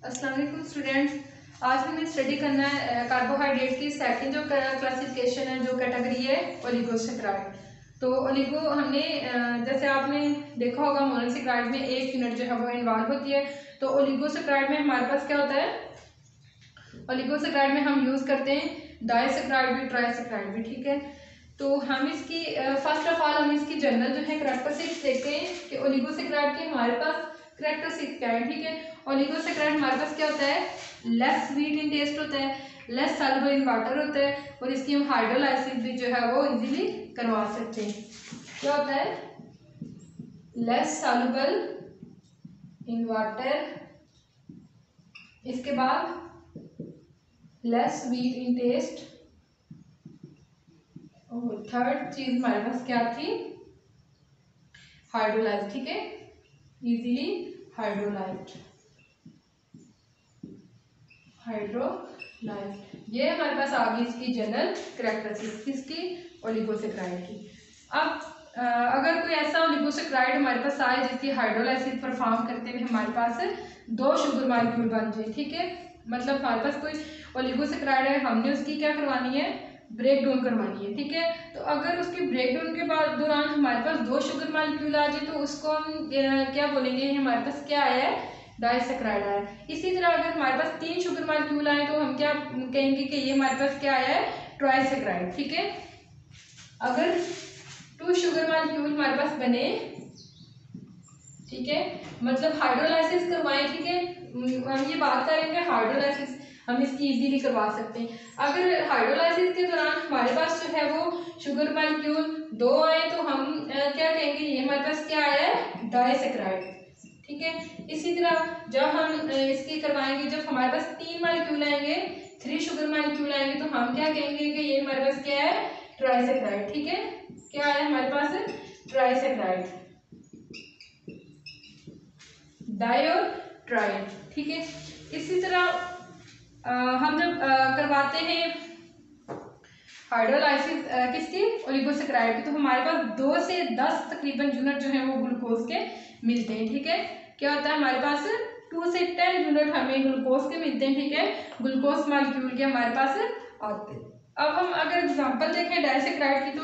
अस्सलाम वालेकुम स्टूडेंट्स। आज हमें स्टडी करना है कार्बोहाइड्रेट की सेकंड जो क्लासिफिकेशन है, जो कैटेगरी है ओलिगोसेक्राइड। तो ओलिगो हमने जैसे आपने देखा होगा मोनोसेक्राइड में एक यूनिट जो है वो इन्वॉल्व होती है। तो ओलिगोसेक्राइड में हमारे पास क्या होता है, ओलिगोसेक्राइड में हम यूज़ करते हैं डाइसेक्राइड भी, ट्राइसेक्राइड भी। ठीक है, तो हम इसकी फर्स्ट ऑफ ऑल हम इसकी जनरल जो है करैक्टरिस्टिक्स देखते हैं कि ओलिगोसेक्राइड के हमारे पास करैक्टरिस्टिक्स क्या है। ठीक है, ओलिगोसेक्राइड हमारे पास क्या होता है, लेस स्वीट इन टेस्ट होता है, लेस सॉल्युबल इन वाटर होता है, और इसकी हम हाइड्रोलाइसिस भी जो है वो इजीली करवा सकते हैं। क्या होता है, लेस सॉल्युबल इन वाटर, इसके बाद लेस स्वीट इन टेस्ट, और थर्ड चीज हमारे पास क्या थी, हाइड्रोलाइज। ठीक है, इजीली हाइड्रोलाइज्ड, ये हमारे पास आ गई इसकी जनरल करैक्टरिस्टिक्स किसकी, ओलिगोसेक्राइड की। अब अगर कोई ऐसा ओलिगोसेक्राइड हमारे पास आए जिसकी हाइड्रोलाइसिस परफॉर्म करते हुए हमारे पास दो शुगर मॉलिक्यूल बन जाए। ठीक है, मतलब हमारे पास कोई ओलिगोसेक्राइड है, हमने उसकी क्या करवानी है, ब्रेक डाउन करवानी है। ठीक है, तो अगर उसकी ब्रेक डाउन के बाद दौरान हमारे पास दो शुगर मॉलिक्यूल आ जाए तो उसको हम क्या बोलेंगे, हमारे पास क्या आया है, डाइसेक्राइड आया है। इसी तरह अगर हमारे पास तीन शुगर मॉलिक्यूल आए तो हम क्या कहेंगे कि ये हमारे पास क्या आया है, ट्राइसेक्राइड। ठीक है, अगर टू शुगर मॉलिक्यूल हमारे पास बने, ठीक है, मतलब हाइड्रोलाइसिस करवाएं। ठीक है, हम ये बात करेंगे हाइड्रोलाइसिस हम इसकी इजीली करवा सकते हैं। अगर हाइड्रोलाइसिस के दौरान हमारे पास जो है वो शुगर मॉलिक्यूल दो आए तो हम क्या कहेंगे, ये हमारे पास क्या आया है, डाइसेक्राइड। ठीक है, इसी तरह जब हम इसकी करवाएंगे, जब हमारे पास तीन मॉलिक्यूल आएंगे, थ्री शुगर मॉलिक्यूल आएंगे, तो हम क्या कहेंगे कि ये हमारे पास क्या है, ट्राइसेक्राइड। ठीक है, क्या है हमारे पास, ट्राइसेक्राइड, डाई और ट्राई। ठीक है, इसी तरह हम जब करवाते हैं हाइड्रोलाइसिस किसकी, ओलिगोसेक्राइड की, तो हमारे पास 2 से 10 तकरीबन यूनिट जो है वो ग्लूकोज के मिलते हैं। ठीक है, क्या होता है हमारे पास 2 से 10 यूनिट हमें ग्लूकोज के मिलते हैं। ठीक है, ग्लूकोज मॉलिक्यूल के हमारे पास आते हैं। अब हम अगर एग्जांपल देखें डाइसेक्राइड की, तो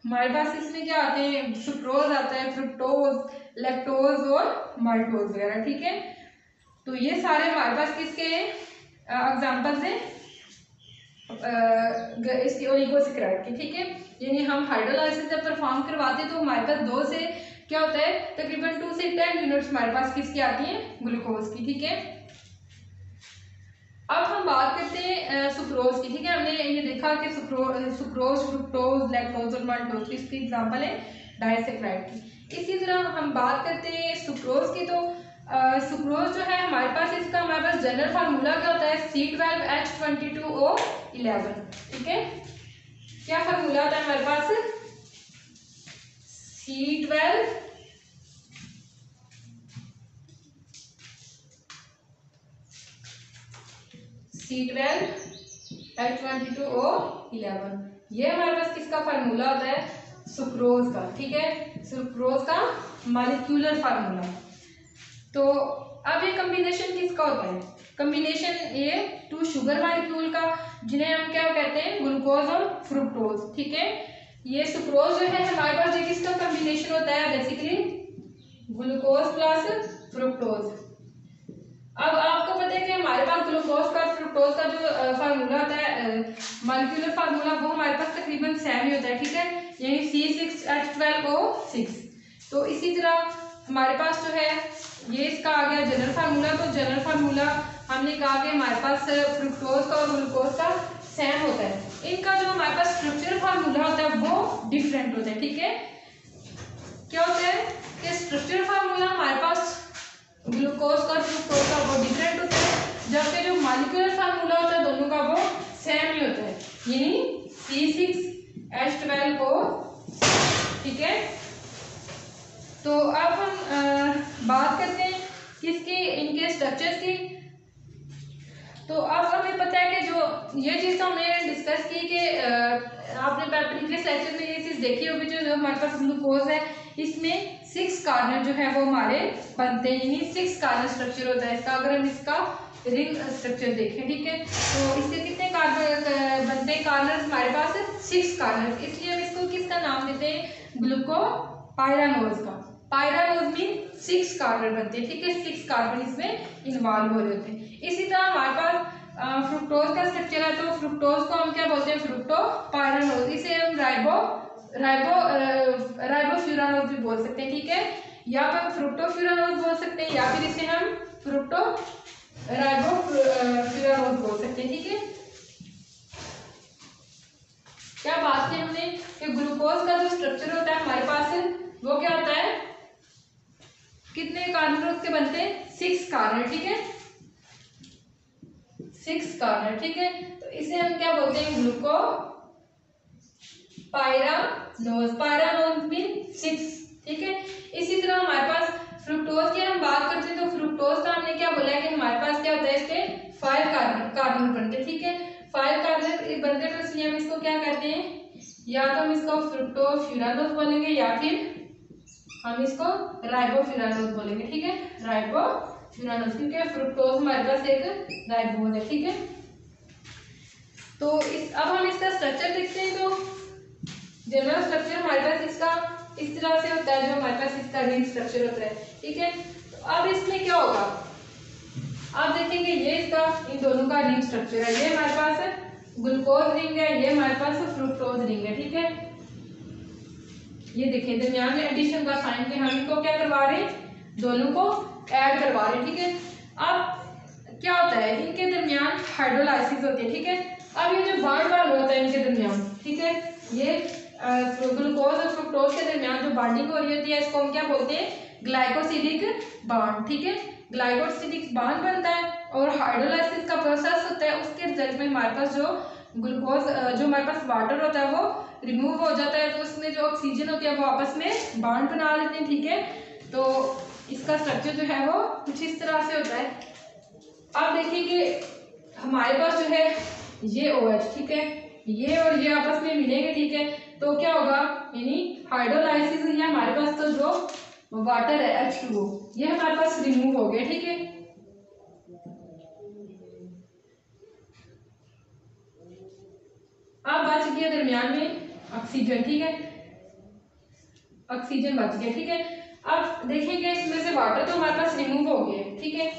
हमारे पास इसमें क्या आते हैं, सुक्रोज आता है, फ्रुक्टोज, लैक्टोज और माल्टोज वगैरह। ठीक है, तो ये सारे हमारे पास किसके एग्जाम्पल्स हैं, इसकी ओलिगोसेक्राइड की। ठीक है, यानी हम हाइड्रोलाइसिस जब परफॉर्म करवाते हैं तो हमारे पास 2 से क्या होता है, तकरीबन 2 से 10 यूनिट्स हमारे पास किसकी आती हैं, ग्लूकोज की। ठीक है, अब हम बात करते हैं सुक्रोज की। ठीक है, हमने ये देखा कि सुक्रोज, फ्रुक्टोज, लैक्टोज और माल्टोज इसकी एग्जांपल है डाइसेक्राइड की। इसी तरह हम बात करते हैं सुक्रोज की, तो सुक्रोज जो है हमारे पास, इसका हमारे पास जनरल फार्मूला क्या होता है, C12H22O11। ठीक है, क्या फार्मूला होता है हमारे पास, C12H22O11, ये हमारे पास किसका फार्मूला होता है, सुक्रोज का। ठीक है, सुक्रोज का मॉलिक्यूलर फार्मूला। तो अब ये कॉम्बिनेशन किसका होता है, कॉम्बिनेशन ये 2 शुगर मॉलिक्यूल का, जिन्हें हम क्या कहते हैं, ग्लूकोज और फ्रुक्टोज। ठीक है, ये सुक्रोज जो है हमारे पास, ये किसका कॉम्बिनेशन होता है, बेसिकली ग्लूकोज प्लस फ्रुक्टोज। अब आपको पता है कि हमारे पास ग्लूकोज का फ्रुक्टोज का जो फार्मूला होता है, मॉलिक्यूलर फार्मूला, वो हमारे पास तकरीबन सेम ही होता है। ठीक है, यानी C6H12O6। तो इसी तरह हमारे पास जो है ये इसका आ गया जनरल फार्मूला। तो जनरल फार्मूला हमने कहा कि हमारे पास फ्रुक्टोज का और ग्लूकोज का सेम होता है। इनका जो हमारे पास स्ट्रक्चरल फार्मूला होता है वो डिफरेंट होता है। ठीक है, क्या होता है कि स्ट्रक्चरल फार्मूला हमारे पास ग्लूकोज का और फ्रुक्टोज का वो डिफरेंट होता है, जबकि जो मॉलिक्यूलर फार्मूला होता है दोनों का वो सेम ही होता है, यानी C6H12O। ठीक है, तो अब हम बात करते हैं किसकी, इनके स्ट्रक्चर्स की। तो अब हमें पता है कि जो ये चीज़ तो हमने डिस्कस की कि आपने प्रीवियस लेक्चर में ये चीज़ देखी होगी, जो हमारे पास ग्लूकोज है इसमें 6 कार्बन जो है वो हमारे बनते हैं, यानी 6 कार्बन स्ट्रक्चर होता है इसका। अगर हम इसका रिंग स्ट्रक्चर देखें, ठीक है, तो इसके कितने कार्बन बनते हैं कार्बन हमारे पास 6 कार्बन, इसलिए हम इसको किसका नाम देते हैं, ग्लूकोपाइरानोज का। पाइरानोज मीन 6 कार्बन बनते हैं, ठीक है, 6 कार्बन इसमें इन्वॉल्व हो रहे होते हैं। इसी तरह हमारे पास फ्रुक्टोज का स्ट्रक्चर है, तो फ्रुक्टोज को हम क्या बोलते हैं, फ्रुक्टोपाइरानोज, इसे हम राइबोफ्यूरानोज भी बोल सकते हैं, ठीक है, या फिर फ्रुक्टोफ्यूरानोज बोल सकते हैं, या फिर इसे हम राइबोफ्यूरानोज बोल सकते हैं, ठीक है। क्या बात की हमने कि ग्लूकोज का जो स्ट्रक्चर होता है हमारे पास वो क्या होता है, कितने कार्बन उसके बनते हैं, 6 कार्बन, ठीक है, 6 कार्बन, ठीक है। तो इसे हम क्या बोलते हैं, ग्लूकोपाइरानोज, पाइरानोज मीन 6, ठीक है। इसी तरह हमारे पास फ्रुक्टोज की हम बात करते हैं, तो फ्रुक्टोज का हमने क्या बोला है कि हमारे पास क्या होता है, इसके 5 कार्बन बनते हैं, ठीक है, 5 कार्बन बनते, तो इसलिए हम इसको क्या कहते हैं, या तो हम इसको फ्रुक्टोफ्यूरानोज बोलेंगे या फिर हम इसको राइबोफ्यूरानोज बोलेंगे, ठीक है, राइबोफ्यूरानोज, क्योंकि फ्रुक्टोज हमारे पास एक राइबोज है, ठीक है। तो अब हम इसका स्ट्रक्चर देखते हैं, तो जनरल स्ट्रक्चर हमारे पास इसका इस तरह से होता है, जो हमारे पास इसका रिंग स्ट्रक्चर होता है, ठीक है। तो अब इसमें क्या होगा, आप देखेंगे ये इसका इन दोनों का रिंग स्ट्रक्चर है, ये हमारे पास ग्लूकोज रिंग है, ये हमारे पास फ्रुक्टोज रिंग है, ठीक है। ये देखिए दरमियान में एडिशन का साइन के हम इनको क्या करवा रहे हैं, दोनों को ऐड करवा रहे हैं, ठीक है। अब क्या होता है, इनके दरमियान हाइड्रोलाइसिस होती है, ठीक है। अब ये जो बॉन्ड वाल होता है इनके दरमियान, ठीक है, ये ग्लूकोज और फ्रुक्टोज के दरमियान जो बॉन्डिंग हो रही होती है, इसको हम क्या बोलते हैं, ग्लाइकोसिडिक बॉन्ड, ठीक है, ग्लाइकोसिडिक बॉन्ड बनता है और हाइड्रोलाइसिस का प्रोसेस होता है, उसके रिजल्ट में हमारे पास जो ग्लूकोज जो हमारे पास वाटर होता है वो रिमूव हो जाता है, तो उसमें जो ऑक्सीजन होती है वो आपस में बॉन्ड बना लेते हैं, ठीक है। तो इसका स्ट्रक्चर जो है वो कुछ इस तरह से होता है। अब देखिए कि हमारे पास जो है ये OH, ठीक है, ये और ये आपस में मिलेंगे, ठीक है, तो क्या होगा, यानी हाइड्रोलाइसिस हुई है, हमारे पास तो जो वाटर है H2O ये हमारे पास रिमूव हो गया, ठीक है। अब बच गया दरमियान में ऑक्सीजन, ठीक है, ऑक्सीजन बच गया, ठीक है। अब देखेंगे इसमें से वाटर तो हमारे पास रिमूव हो गया, ठीक है।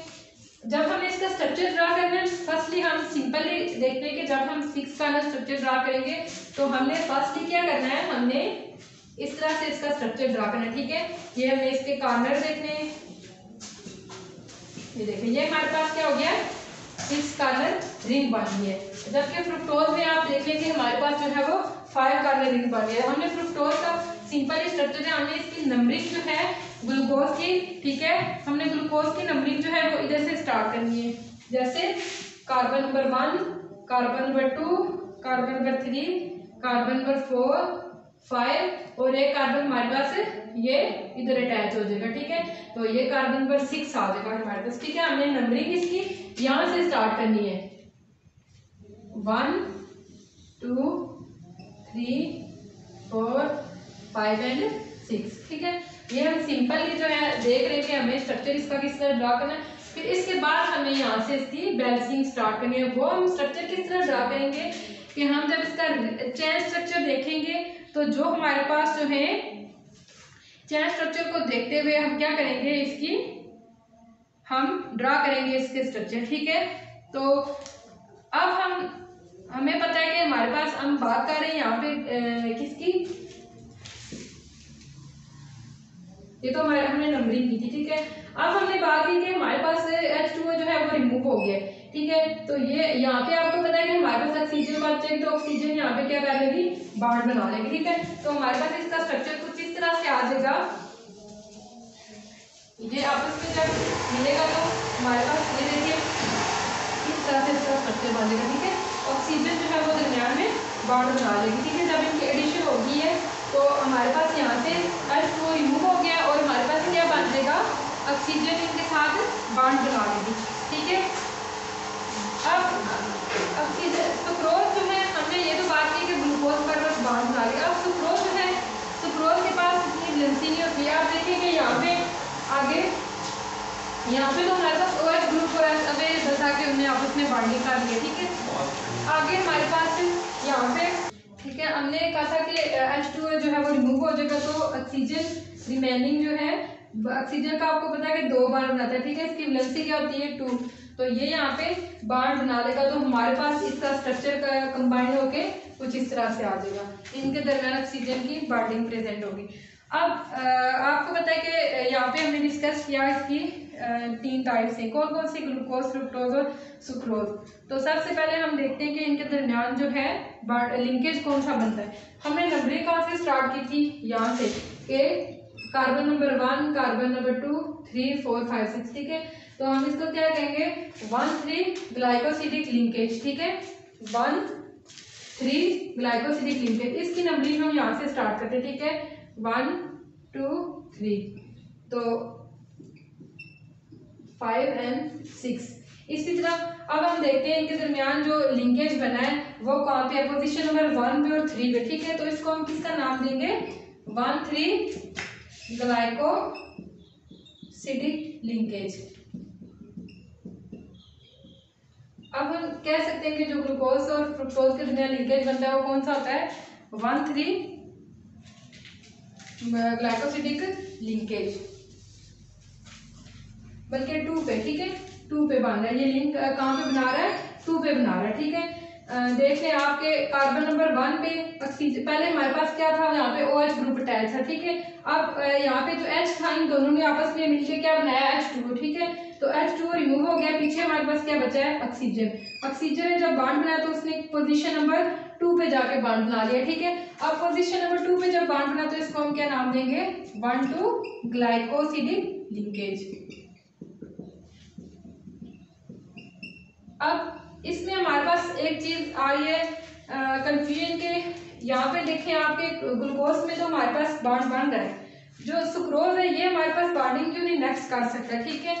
जब हमें इसका स्ट्रक्चर ड्रा करना है, फर्स्टली हम सिंपली देखते हैं कि जब हम 6 का स्ट्रक्चर ड्रा करेंगे तो हमने फर्स्टली क्या करना है, हमने इस तरह से इसका स्ट्रक्चर ड्रा करना है, ठीक है। ये हमने इसके कॉर्नर देखने हैं, ये देखिए ये हमारे पास क्या हो गया, 6 कार्बन रिंग बन गई है। जबकि फ्रुक्टोज में आप देख लेंगे हमारे पास जो है वो 5 कार्बन रिंग बन गया है। हमने फ्रुक्टोज का सिंपल स्ट्रक्चर है, हमने इसकी नंबरिंग जो है ग्लूकोज की, ठीक है, हमने ग्लूकोज की नंबरिंग जो है वो इधर से स्टार्ट करनी है, जैसे carbon number 1, carbon number 2, carbon number 3, carbon number 4, 5 और एक कार्बन हमारे पास ये इधर अटैच हो जाएगा, ठीक है। तो ये कार्बन नंबर 6 आ जाएगा हमारे पास, ठीक है। हमने नंबरिंग इसकी यहाँ से स्टार्ट करनी है, 1 2 3 4 5 एंड 6, ठीक है। ये हम सिंपली जो है देख रहे हैं कि हमें स्ट्रक्चर इसका किस तरह ड्रा करना है। फिर इसके बाद हमें यहाँ से इसकी बैलेंसिंग स्टार्ट करनी है। वो हम स्ट्रक्चर किस तरह ड्रा करेंगे कि हम जब इसका चेन स्ट्रक्चर देखेंगे तो जो हमारे पास जो है चेन स्ट्रक्चर को देखते हुए हम क्या करेंगे, इसकी हम ड्रा करेंगे इसके स्ट्रक्चर, ठीक है। तो अब हमें पता है कि हमारे पास हम बात कर रहे हैं यहाँ पे किसकी, ये तो हमने नंबरिंग की थी, ठीक है। अब हमने बात की कि हमारे पास H2O जो है वो रिमूव हो गया, ठीक है। तो ये यहाँ पे आपको पता है कि हमारे पास ऑक्सीजन बचेगी, तो ऑक्सीजन यहाँ पे क्या कर लेगी, बॉन्ड बना लेगी, ठीक है। तो हमारे पास इसका स्ट्रक्चर कुछ इस तरह से आ जाएगा, ये आपस में जब मिलेगा तो हमारे पास ये देखिए इस तरह से इसका स्ट्रक्चर बनेगा, ठीक है। ऑक्सीजन जो है वो दरमियान में बॉन्ड बना लेगी, ठीक है। जब इनकी एडिशन होगी है तो हमारे पास यहाँ से H2O रिमूव हो गया और हमारे पास क्या बन जाएगा, ऑक्सीजन इनके साथ बॉन्ड बना लेगी, ठीक है। अब ऑक्सीजन सुक्रोज जो है, हमने ये तो बात की कि ग्लूकोज पर बस बॉन्ड बना लेगा। अब सुक्रोज जो है, सुक्रोज के पास इतनी वैलेंसी नहीं होती है। आप देखेंगे यहाँ पे आगे, यहाँ पे तो हमारे पास OH ग्रुप और अबे बता के उन्हें आपस में बॉन्डिंग कर लिया, ठीक है। आगे हमारे पास यहाँ पे, ठीक है, हमने कहा था कि H2O जो है वो रिमूव हो जाएगा, तो ऑक्सीजन रिमेनिंग जो है, ऑक्सीजन का आपको पता है कि 2 बार बनाता है, ठीक है। इसकी वैलेंसी क्या होती है 2, तो ये यहाँ पे बार बना लेगा, तो हमारे पास इसका स्ट्रक्चर का कंबाइन होके कुछ इस तरह से आ जाएगा। इनके दरमियान ऑक्सीजन की बॉन्डिंग प्रेजेंट होगी। अब आपको पता है कि यहाँ पे हमने डिस्कस किया इसकी 3 टाइप्स हैं, कौन कौन सी, ग्लूकोज, फ्रुक्टोज और सुक्रोज। तो सबसे पहले हम देखते हैं कि इनके दरमियान जो है लिंकेज कौन सा बनता है। हमने नंबरिंग कहाँ से स्टार्ट की थी, यहाँ से, कि कार्बन नंबर 1, कार्बन नंबर 2, 3, 4, 5, 6, ठीक है। तो हम इसको क्या कहेंगे, 1, 3 ग्लाइकोसिडिक लिंकेज, ठीक है, 1, 3 ग्लाइकोसिडिक लिंकेज। इसकी नंबरिंग हम यहाँ से स्टार्ट करते हैं, ठीक है, 1, 2, 3, तो 5 and 6। इसी तरह अब हम देखते हैं इनके दरमियान जो लिंकेज बना है वो कहाँ पे है, पोजीशन नंबर 1 पे और 3 पे, ठीक है। तो इसको हम किसका नाम देंगे, 1, 3 ग्लाइकोसिडिक लिंकेज। अब हम कह सकते हैं कि जो ग्लूकोज और फ्रुक्टोज के दरमियान लिंकेज बनता है वो कौन सा होता है, 1, 3 ग्लाइकोसिडिक लिंकेज, बल्कि 2 पे, ठीक है, 2 पे बन रहा है ये लिंक। कहाँ पे बना रहा है, 2 पे बना रहा है, ठीक है। देख लें आपके कार्बन नंबर 1 पे ऑक्सीजन, पहले हमारे पास क्या था, यहाँ पे OH ग्रुप अटैच था, ठीक है। अब यहाँ पे जो H था, इन दोनों ने आपस में मिलकर क्या बनाया, H2O, ठीक है। तो H2O रिमूव हो गया, पीछे हमारे पास क्या बचा है, ऑक्सीजन। ऑक्सीजन ने जब बॉन्ड बनाया तो उसने पोजीशन नंबर 2 पे जाके बॉन्ड बना लिया, ठीक है। अब पोजीशन नंबर 2 पे जब बॉन्ड बना तो इसको हम क्या नाम देंगे, 1, 2 ग्लाइकोसिडिक लिंकेज। अब इसमें हमारे पास एक चीज आ रही है कंफ्यूजन के, यहाँ पे देखें आपके ग्लूकोज में तो हमारे पास बॉन्ड बन रहा है, जो सुक्रोज है ये हमारे पास बॉन्डिंग क्यों नहीं नेक्स्ट कर सकता, ठीक है।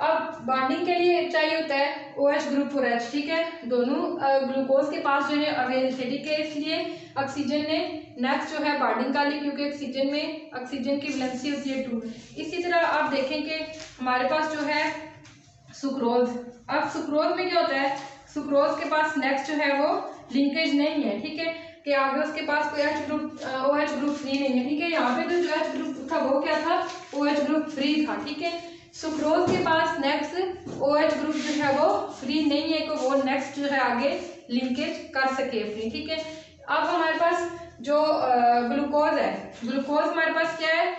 अब बॉन्डिंग के लिए चाहिए होता है OH ग्रुप और H, ठीक है, दोनों ग्लूकोज के पास जो है अवेलेबल थे, ठीक है। इसलिए ऑक्सीजन ने नेक्स्ट जो है बॉन्डिंग कर ली, क्योंकि ऑक्सीजन में ऑक्सीजन की वैलेंसी होती है 2। इसी तरह आप देखें कि हमारे पास जो है सुक्रोज, अब सुक्रोज में क्या होता है, सुक्रोज के पास नेक्स्ट जो है वो लिंकेज नहीं है, ठीक है, कि आगे उसके पास कोई OH ग्रुप फ्री नहीं है, ठीक है। यहाँ पे तो जो H ग्रुप था वो क्या था, OH ग्रुप फ्री था, ठीक है। सुक्रोज के पास नेक्स्ट OH ग्रुप जो है वो फ्री नहीं है, कि वो नेक्स्ट जो है आगे लिंकेज कर सके फ्री, ठीक है। अब हमारे पास जो ग्लूकोज है, ग्लूकोज हमारे पास क्या है,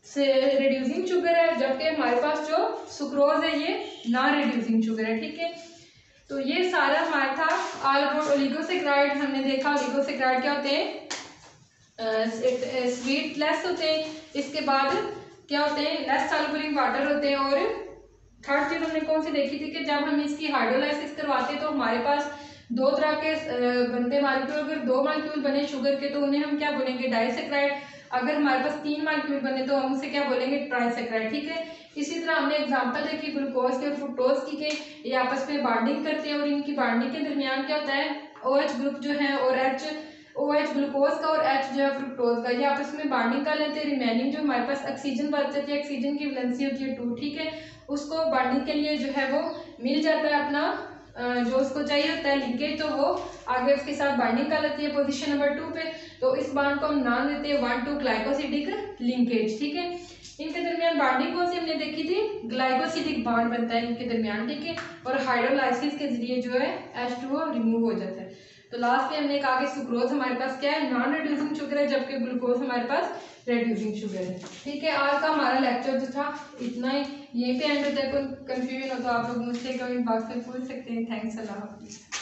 से रिड्यूसिंग शुगर है, जबकि हमारे पास जो सुक्रोज है ये नॉन रिड्यूसिंग शुगर है, ठीक है। तो ये सारा हमारा था ऑल अबाउट ओलिगोसेक्राइड। हमने देखा ओलिगोसेक्राइड क्या होते हैं, स्वीट लेस होते हैं, इसके बाद क्या होते हैं, लेस सॉल्युबल इन वाटर होते हैं, और थर्ड चीज हमने कौन सी देखी थी कि जब हम इसकी हाइड्रोलाइसिस करवाते हैं तो हमारे पास 2 तरह के बनते मालिक्यूल, अगर 2 मालिक्यूल बने शुगर के तो उन्हें हम क्या बोलेंगे, डाइसेक्राइड। अगर हमारे पास 3 मालिक्यूल बने तो हम उसे क्या बोलेंगे, ट्राइसेक्राइड, ठीक है। इसी तरह हमने एग्जांपल देखी ग्लूकोज के और फ्रुक्टोज की के ये आपस में बॉन्डिंग करते हैं, और इनकी बॉन्डिंग के दरमियान क्या होता है, OH ग्रुप जो है और OH ग्लूकोज का और H जो है फ्रुक्टोज का, ये आपस में बॉन्डिंग कर लेते हैं। रिमेनिंग जो हमारे पास ऑक्सीजन बचती है, ऑक्सीजन की वैलेंसी होती है 2, ठीक है, उसको बॉन्डिंग के लिए जो है वो मिल जाता है अपना जो उसको चाहिए होता है लिंकेज, तो वो आगे उसके साथ बाइंडिंग कर लेती है पोजीशन नंबर 2 पे। तो इस बॉन्ड को हम नाम देते हैं 1, 2 ग्लाइकोसिडिक लिंकेज, ठीक है। इनके दरमियान बॉन्डिंग कौन सी हमने देखी थी, ग्लाइकोसिडिक बॉन्ड बनता है इनके दरमियान, ठीक है, और हाइड्रोलाइसिस के जरिए जो है H2O रिमूव हो जाता है। तो लास्ट में हमने कहा कि सुक्रोज हमारे पास क्या है, नॉन रिड्यूसिंग शुगर है, जबकि ग्लूकोज हमारे पास रिड्यूसिंग शुगर है, ठीक है। आज का हमारा लेक्चर जो था इतना ही, यहीं पे एंड होता है। कोई कंफ्यूजन हो तो आप लोग मुझसे कमेंट बॉक्स में पूछ सकते हैं। थैंक्स, अल्लाह हाफिज़।